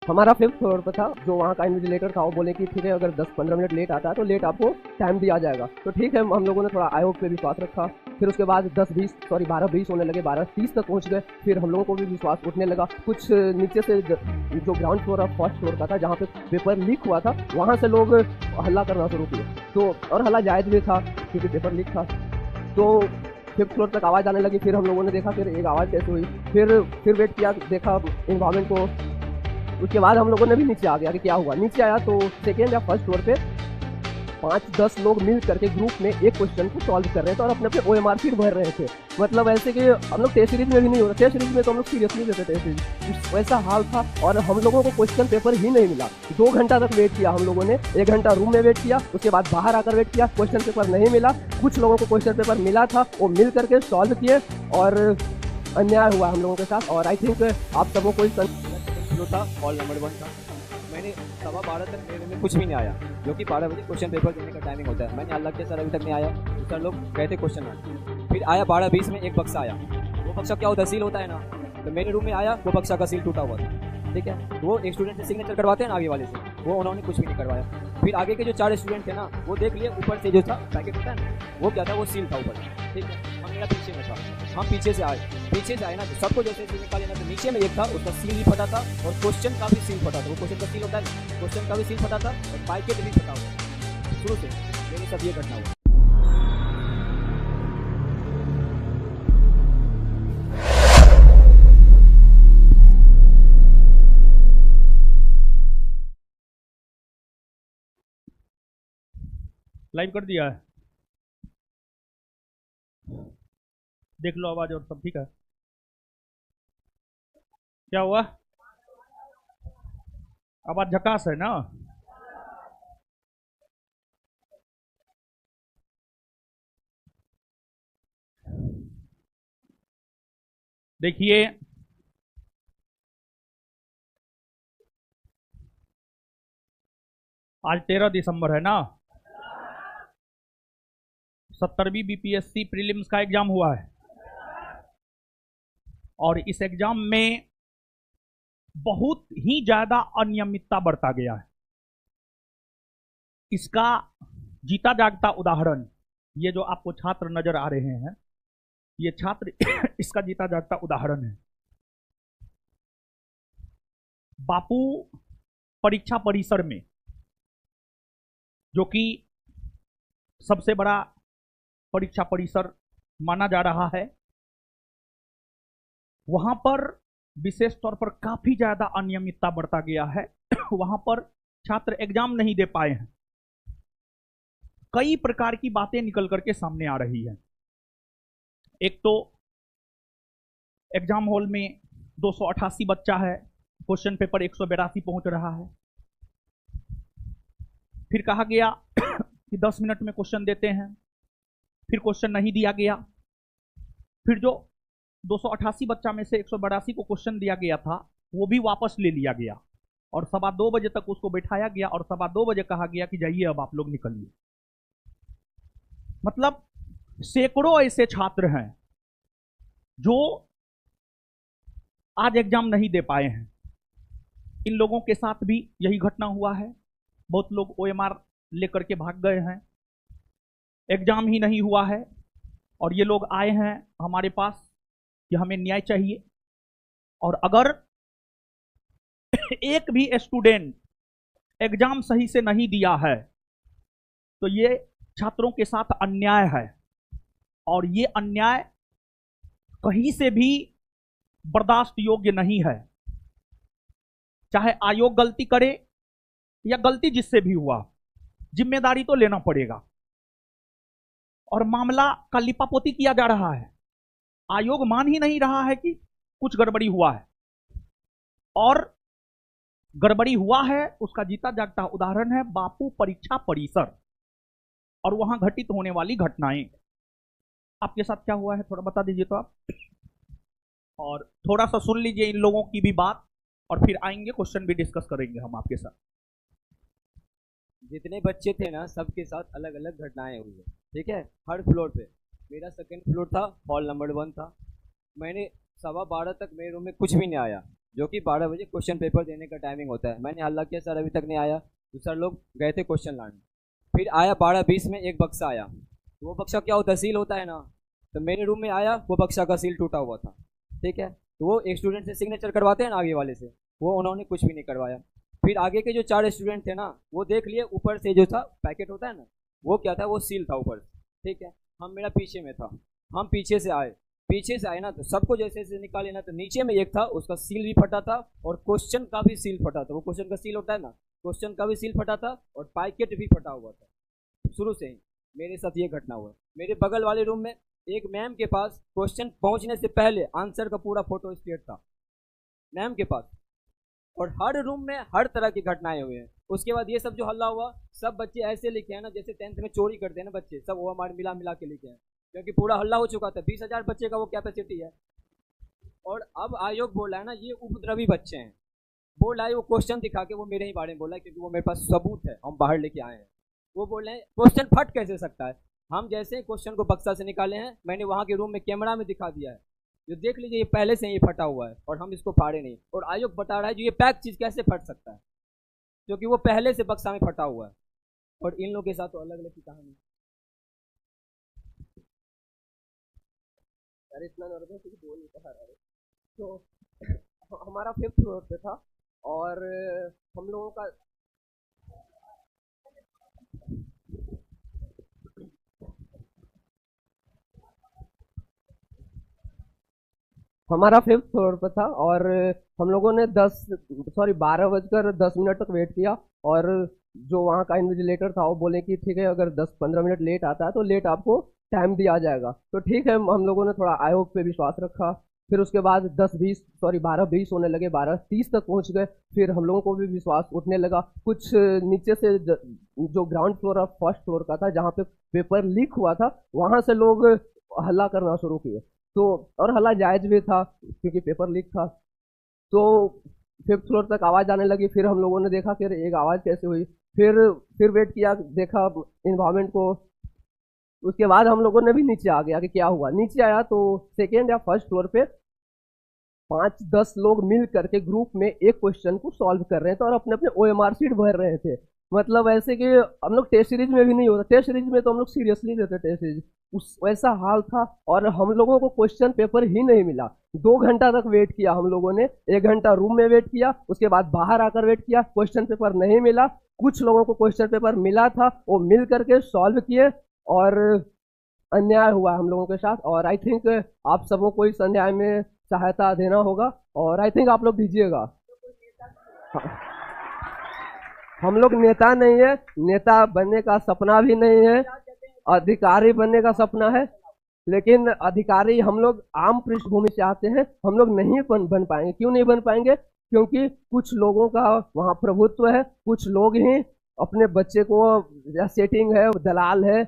हमारा 5th floor पर था। जो वहाँ का इन्विजिलेटर था वो बोले कि ठीक है, अगर 10-15 मिनट लेट आता है तो लेट आपको टाइम दिया जाएगा। तो ठीक है, हम लोगों ने थोड़ा आयोग पे विश्वास रखा। फिर उसके बाद 12:20 होने लगे, 12:30 तक पहुँच गए। फिर हम लोगों को भी विश्वास उठने लगा। कुछ नीचे से जो ग्राउंड फ्लोर और फर्स्ट फ्लोर का था, जहाँ पे पेपर लीक हुआ था, वहाँ से लोग हल्ला करना शुरू किए। तो और हल्ला जायज़ भी था क्योंकि पेपर लीक था। तो 5th फ्लोर तक आवाज़ आने लगी। फिर हम लोगों ने देखा फिर एक आवाज़ कैसे हुई। फिर वेट किया, देखा इन्वायरमेंट को। उसके बाद हम लोगों ने भी नीचे आ गया कि क्या हुआ। नीचे आया तो सेकेंड या फर्स्ट फ्लोर पे 5-10 लोग मिल करके ग्रुप में एक क्वेश्चन को सॉल्व कर रहे थे और अपने अपने OMR शीट भर रहे थे। मतलब ऐसे कि हम लोग टेस्ट सीरीज में भी नहीं हो रहा। टेस्ट सीरीज में तो हम लोग सीरियसली लेते टेस्ट सीरीज, वैसा हाल था। और हम लोगों को क्वेश्चन पेपर ही नहीं मिला। 2 घंटा तक वेट किया हम लोगों ने। 1 घंटा रूम में वेट किया, उसके बाद बाहर आकर वेट किया, क्वेश्चन पेपर नहीं मिला। कुछ लोगों को क्वेश्चन पेपर मिला था, वो मिल करके सॉल्व किए और अन्याय हुआ हम लोगों के साथ। और आई थिंक आप सबको कोई जो था हॉल नंबर 1 था। मैंने 12:15 तक मेरे में कुछ भी नहीं आया, जो कि 12 बजे क्वेश्चन पेपर देने का टाइमिंग होता है। मैंने हाल के सर अभी तक नहीं आया, तो सर लोग कहते क्वेश्चन आए। फिर आया 12:20 में एक बक्सा आया। वो बक्सा क्या होता है, सील होता है ना। तो मेरे रूम में आया, वो बक्सा का सील टूटा हुआ था। ठीक है, वो एक स्टूडेंट से सिग्नेचर करवाते हैं ना आगे वाले से, वो उन्होंने कुछ भी नहीं करवाया। फिर आगे के जो 4 स्टूडेंट थे ना, वो देख लिए ऊपर से जो था पैकेट होता है ना, वो क्या था, वो सील था ऊपर। ठीक है, हम मेरा पीछे में था, हम पीछे से आए ना, तो सबको जैसे सील निकाले ना, तो नीचे में एक था, उसका सील भी फटा था और क्वेश्चन का भी सील फटा था। वो क्वेश्चन का सील होता है, क्वेश्चन का भी सील फटा था और पैकेट भी फटा हुआ। शुरू से मेरे साथ ये घटना हुआ। लाइव कर दिया है, देख लो आवाज और सब ठीक है। क्या हुआ, आवाज झकास है ना। देखिए, आज 13 दिसंबर है ना। 70वीं BPSC प्रीलिम्स का एग्जाम हुआ है और इस एग्जाम में बहुत ही ज्यादा अनियमितता बरता गया है। इसका जीता जागता उदाहरण ये जो आपको छात्र नजर आ रहे हैं, ये छात्र इसका जीता जागता उदाहरण है। बापू परीक्षा परिसर में, जो कि सबसे बड़ा परीक्षा परिसर माना जा रहा है, वहां पर विशेष तौर पर काफी ज्यादा अनियमितता बरता गया है। वहां पर छात्र एग्जाम नहीं दे पाए हैं। कई प्रकार की बातें निकल करके सामने आ रही हैं। एक तो एग्जाम हॉल में 288 बच्चा है, क्वेश्चन पेपर 182 पहुंच रहा है। फिर कहा गया कि 10 मिनट में क्वेश्चन देते हैं, फिर क्वेश्चन नहीं दिया गया। फिर जो 288 बच्चा में से 182 को क्वेश्चन दिया गया था, वो भी वापस ले लिया गया और 2:15 बजे तक उसको बैठाया गया और 2:15 बजे कहा गया कि जाइए अब आप लोग निकलिए। मतलब सैकड़ों ऐसे छात्र हैं जो आज एग्जाम नहीं दे पाए हैं। इन लोगों के साथ भी यही घटना हुआ है। बहुत लोग OMR लेकर के भाग गए हैं, एग्जाम ही नहीं हुआ है और ये लोग आए हैं हमारे पास कि हमें न्याय चाहिए। और अगर एक भी स्टूडेंट एग्जाम सही से नहीं दिया है तो ये छात्रों के साथ अन्याय है और ये अन्याय कहीं से भी बर्दाश्त योग्य नहीं है। चाहे आयोग गलती करे या गलती जिससे भी हुआ, जिम्मेदारी तो लेना पड़ेगा। और मामला का लिपापोती किया जा रहा है। आयोग मान ही नहीं रहा है कि कुछ गड़बड़ी हुआ है और गड़बड़ी हुआ है उसका जीता जागता उदाहरण है बापू परीक्षा परिसर और वहां घटित होने वाली घटनाएं। आपके साथ क्या हुआ है थोड़ा बता दीजिए तो आप, और थोड़ा सा सुन लीजिए इन लोगों की भी बात और फिर आएंगे क्वेश्चन भी डिस्कस करेंगे हम आपके साथ। जितने बच्चे थे ना, सबके साथ अलग अलग घटनाएं हुई है। ठीक है, हर फ्लोर पे। मेरा 2nd फ्लोर था, हॉल नंबर 1 था। मैंने 12:15 तक मेरे रूम में कुछ भी नहीं आया, जो कि 12 बजे क्वेश्चन पेपर देने का टाइमिंग होता है। मैंने हल्ला किया, सर अभी तक नहीं आया, तो सर लोग गए थे क्वेश्चन लाने। फिर आया 12:20 में एक बक्सा आया, तो वो बक्सा क्या होता है, सील होता है ना, तो मेरे रूम में आया, वो बक्सा का सील टूटा हुआ था। ठीक है, तो वो एक स्टूडेंट से सिग्नेचर करवाते हैं ना आगे वाले से, वो उन्होंने कुछ भी नहीं करवाया। फिर आगे के जो 4 स्टूडेंट थे ना, वो देख लिए ऊपर से जो था पैकेट होता है ना, वो क्या था, वो सील था ऊपर से। ठीक है, हम मेरा पीछे में था, हम पीछे से आए ना, तो सबको जैसे जैसे निकाले ना, तो नीचे में एक था, उसका सील भी फटा था और क्वेश्चन का भी सील फटा था। वो क्वेश्चन का सील होता है ना, क्वेश्चन का भी सील फटा था और पैकेट भी फटा हुआ था। शुरू से ही मेरे साथ ये घटना हुआ। मेरे बगल वाले रूम में एक मैम के पास क्वेश्चन पहुंचने से पहले आंसर का पूरा फोटो स्टेट था मैम के पास, और हर रूम में हर तरह की घटनाएं हुई हैं। उसके बाद ये सब जो हल्ला हुआ, सब बच्चे ऐसे लिखे हैं ना जैसे 10th में चोरी करते हैं ना बच्चे, सब वो हमारे मिला मिला के लिखे हैं, क्योंकि पूरा हल्ला हो चुका था। 20,000 बच्चे का वो कैपेसिटी है। और अब आयोग बोल रहा है ना, ये उपद्रवी बच्चे हैं, बोल रहा है, वो क्वेश्चन दिखा के वो मेरे ही बारे में बोल रहा है, क्योंकि वो मेरे पास सबूत है, हम बाहर लेके आए हैं। वो बोल रहे हैं क्वेश्चन फट कैसे सकता है। हम जैसे क्वेश्चन को बक्सा से निकाले हैं, मैंने वहां के रूम में कैमरा में दिखा दिया है, जो देख लीजिए ये पहले से ही फटा हुआ है और हम इसको फाड़े नहीं। और आयोग बता रहा है जो ये पैक चीज कैसे फट सकता है, क्योंकि वो पहले से बक्सा में फटा हुआ है। और इन लोगों के साथ तो अलग अलग की कहानी। अरे इतना नर्वस है कि बोल नहीं पा रहा है। तो हमारा 5th फ्लोर पे था और हम लोगों का हमारा 5th फ्लोर पे था और हम लोगों ने 12 बजकर 10 मिनट तक वेट किया। और जो वहाँ का इन्विजिलेटर था वो बोले कि ठीक है, अगर 10-15 मिनट लेट आता है तो लेट आपको टाइम दिया जाएगा। तो ठीक है, हम लोगों ने थोड़ा आयोग पे विश्वास रखा। फिर उसके बाद 12:20 होने लगे, 12:30 तक पहुंच गए। फिर हम लोगों को भी विश्वास उठने लगा। कुछ नीचे से जो ग्राउंड फ्लोर और फर्स्ट फ्लोर का था, जहाँ पे पेपर लीक हुआ था, वहां से लोग हल्ला करना शुरू किए। तो और हल्ला जायज भी था क्योंकि पेपर लीक था। तो 5th फ्लोर तक आवाज आने लगी। फिर हम लोगों ने देखा कि एक आवाज कैसे हुई। फिर वेट किया, देखा इन्वायरमेंट को। उसके बाद हम लोगों ने भी नीचे आ गया कि क्या हुआ। नीचे आया तो सेकेंड या फर्स्ट फ्लोर पे 5-10 लोग मिल करके ग्रुप में एक क्वेश्चन को सॉल्व कर रहे थे और अपने अपने OMR शीट भर रहे थे। मतलब ऐसे कि हम लोग टेस्ट सीरीज में भी नहीं होता, टेस्ट सीरीज में तो हम लोग सीरियसली लेते टेस्ट सीरीज, उस वैसा हाल था। और हम लोगों को क्वेश्चन पेपर ही नहीं मिला। 2 घंटा तक वेट किया हम लोगों ने। 1 घंटा रूम में वेट किया, उसके बाद बाहर आकर वेट किया, क्वेश्चन पेपर नहीं मिला। कुछ लोगों को क्वेश्चन पेपर मिला था, वो मिल करके सॉल्व किए। और अन्याय हुआ हम लोगों के साथ। और आई थिंक आप सबों को इस अन्याय में सहायता देना होगा और आई थिंक आप लोग दीजिएगा। हाँ। हम लोग नेता नहीं है, नेता बनने का सपना भी नहीं है, अधिकारी बनने का सपना है, लेकिन अधिकारी हम लोग आम पृष्ठभूमि से आते हैं, हम लोग नहीं बन पाएंगे। क्यों नहीं बन पाएंगे? क्योंकि कुछ लोगों का वहाँ प्रभुत्व है, कुछ लोग ही अपने बच्चे को, या सेटिंग है, दलाल है,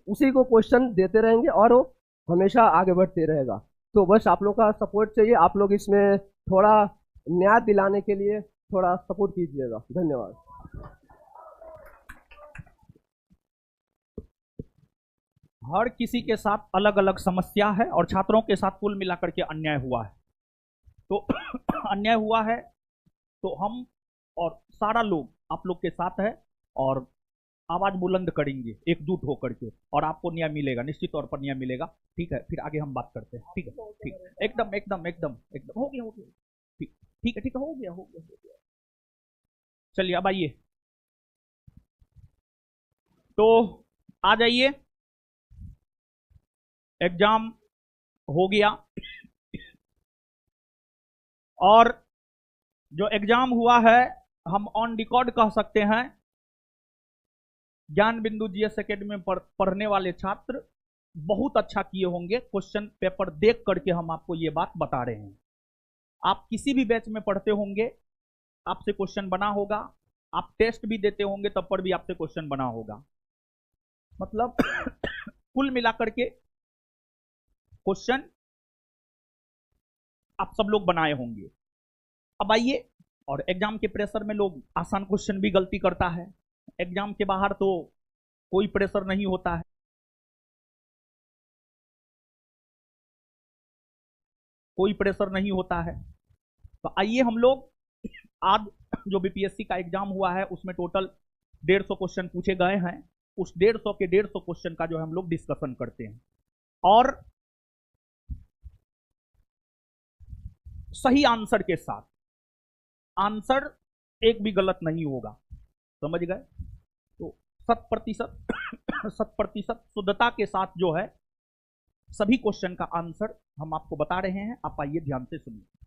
उसी को क्वेश्चन देते रहेंगे और वो हमेशा आगे बढ़ते रहेगा। तो बस आप लोग का सपोर्ट चाहिए। आप लोग इसमें थोड़ा न्याय दिलाने के लिए थोड़ा सपोर्ट कीजिएगा। धन्यवाद। हर किसी के साथ अलग अलग समस्या है और छात्रों के साथ कुल मिलाकर के अन्याय हुआ है। तो अन्याय हुआ है तो हम और सारा लोग आप लोग के साथ है और आवाज बुलंद करेंगे एकजुट होकर के, और आपको न्याय मिलेगा, निश्चित तौर पर न्याय मिलेगा। ठीक है, फिर आगे हम बात करते हैं। ठीक है, ठीक, एकदम एकदम एकदम एकदम हो गया, हो गया। ठीक, ठीक है, ठीक है, हो गया, हो गया, हो गया। चलिए अब आइए, तो आ जाइए। एग्जाम हो गया और जो एग्जाम हुआ है हम ऑन रिकॉर्ड कह सकते हैं। ज्ञान बिंदु जीएस एकेडमी में पढ़ने वाले छात्र बहुत अच्छा किए होंगे। क्वेश्चन पेपर देख करके हम आपको ये बात बता रहे हैं। आप किसी भी बैच में पढ़ते होंगे, आपसे क्वेश्चन बना होगा, आप टेस्ट भी देते होंगे तब पर भी आपसे क्वेश्चन बना होगा। मतलब कुल मिलाकर के क्वेश्चन आप सब लोग बनाए होंगे। अब आइए, और एग्जाम के प्रेशर में लोग आसान क्वेश्चन भी गलती करता है। एग्जाम के बाहर तो कोई प्रेशर नहीं होता है, कोई प्रेशर नहीं होता है। तो आइए हम लोग आज जो बीपीएससी का एग्जाम हुआ है उसमें टोटल 150 क्वेश्चन पूछे गए हैं। उस 150 के 150 क्वेश्चन का जो है हम लोग डिस्कशन करते हैं और सही आंसर के साथ, आंसर एक भी गलत नहीं होगा, समझ गए? तो 100% शुद्धता के साथ जो है सभी क्वेश्चन का आंसर हम आपको बता रहे हैं। आप आइए ध्यान से सुनिए।